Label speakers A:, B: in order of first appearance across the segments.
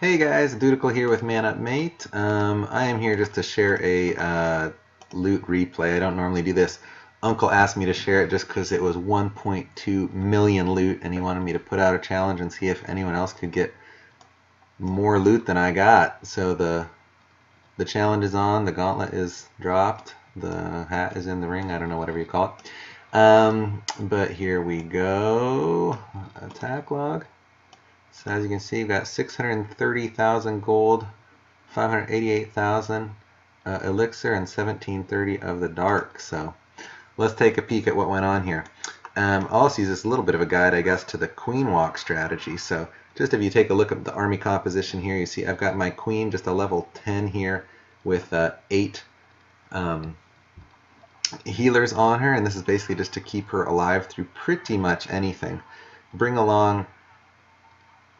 A: Hey guys, Dudical here with Man Up Mate. I am here just to share a loot replay. I don't normally do this. Uncle asked me to share it just because it was 1.2 million loot and he wanted me to put out a challenge and see if anyone else could get more loot than I got. So the challenge is on, the gauntlet is dropped, the hat is in the ring, I don't know, whatever you call it. But here we go. Attack log. So as you can see, we've got 630,000 gold, 588,000 elixir, and 1730 of the dark. So let's take a peek at what went on here. I'll also use this a little bit of a guide, I guess, to the queen walk strategy. So just if you take a look at the army composition here, you see I've got my queen just a level 10 here with 8 healers on her, and this is basically just to keep her alive through pretty much anything. Bring along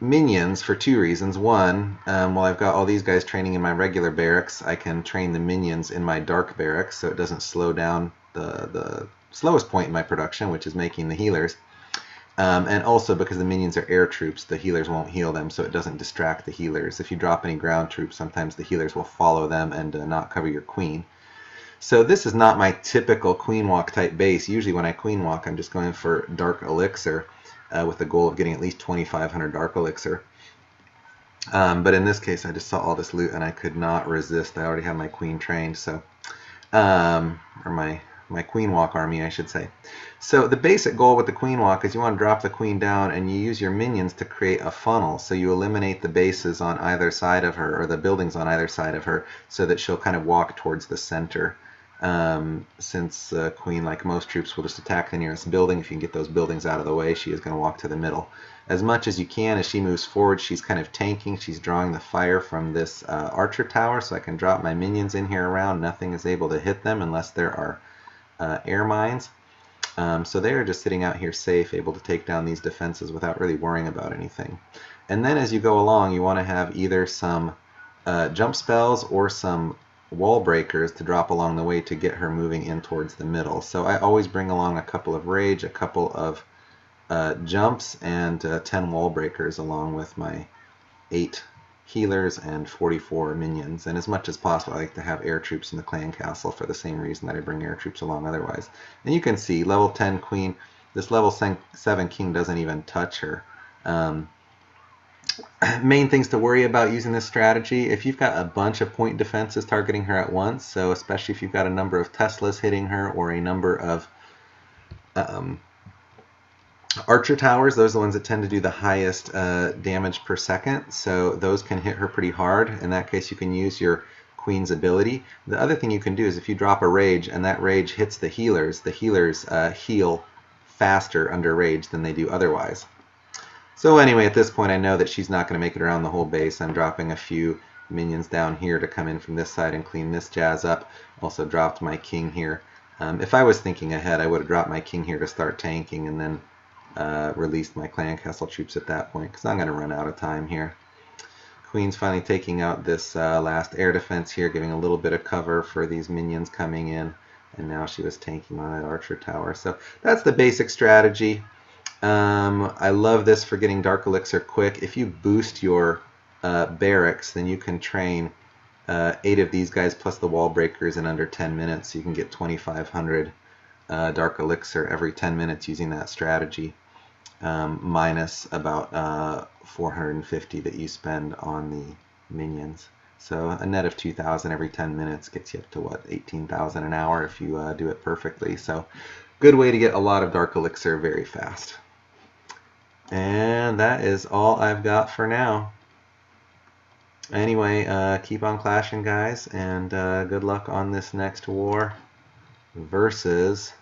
A: minions for two reasons. One, while I've got all these guys training in my regular barracks, I can train the minions in my dark barracks so it doesn't slow down the slowest point in my production, which is making the healers. And also because the minions are air troops, the healers won't heal them, so it doesn't distract the healers. If you drop any ground troops, sometimes the healers will follow them and not cover your queen. So this is not my typical queen walk type base. Usually when I queen walk, I'm just going for dark elixir. With the goal of getting at least 2,500 dark elixir. But in this case, I just saw all this loot and I could not resist. I already had my queen trained, so or my queen walk army, I should say. So the basic goal with the queen walk is you want to drop the queen down and you use your minions to create a funnel. So you eliminate the bases on either side of her, or the buildings on either side of her, so that she'll kind of walk towards the center. Since Queen, like most troops, will just attack the nearest building. If you can get those buildings out of the way, she is going to walk to the middle. As much as you can, as she moves forward, she's kind of tanking. She's drawing the fire from this archer tower, so I can drop my minions in here around. Nothing is able to hit them unless there are air mines. So they are just sitting out here safe, able to take down these defenses without really worrying about anything. And then as you go along, you want to have either some jump spells or some wall breakers to drop along the way to get her moving in towards the middle. So I always bring along a couple of rage, a couple of jumps, and 10 wall breakers along with my 8 healers and 44 minions. And as much as possible, I like to have air troops in the clan castle for the same reason that I bring air troops along otherwise. And you can see level 10 queen, this level 7 king doesn't even touch her. Main things to worry about using this strategy: if you've got a bunch of point defenses targeting her at once, so especially if you've got a number of Teslas hitting her or a number of archer towers, those are the ones that tend to do the highest damage per second, so those can hit her pretty hard. In that case, you can use your queen's ability. The other thing you can do is if you drop a rage and that rage hits the healers heal faster under rage than they do otherwise. So anyway, at this point I know that she's not going to make it around the whole base. I'm dropping a few minions down here to come in from this side and clean this jazz up. Also dropped my king here. If I was thinking ahead, I would have dropped my king here to start tanking and then released my clan castle troops at that point, because I'm going to run out of time here. Queen's finally taking out this last air defense here, giving a little bit of cover for these minions coming in, and now she was tanking on that archer tower. So that's the basic strategy. I love this for getting dark elixir quick. If you boost your barracks, then you can train 8 of these guys plus the wall breakers in under 10 minutes. You can get 2,500 dark elixir every 10 minutes using that strategy, minus about 450 that you spend on the minions. So a net of 2,000 every 10 minutes gets you up to, what, 18,000 an hour if you do it perfectly. So good way to get a lot of dark elixir very fast. And that is all I've got for now. Anyway, keep on clashing, guys, and good luck on this next war versus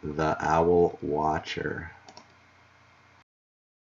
A: the Owl Watcher.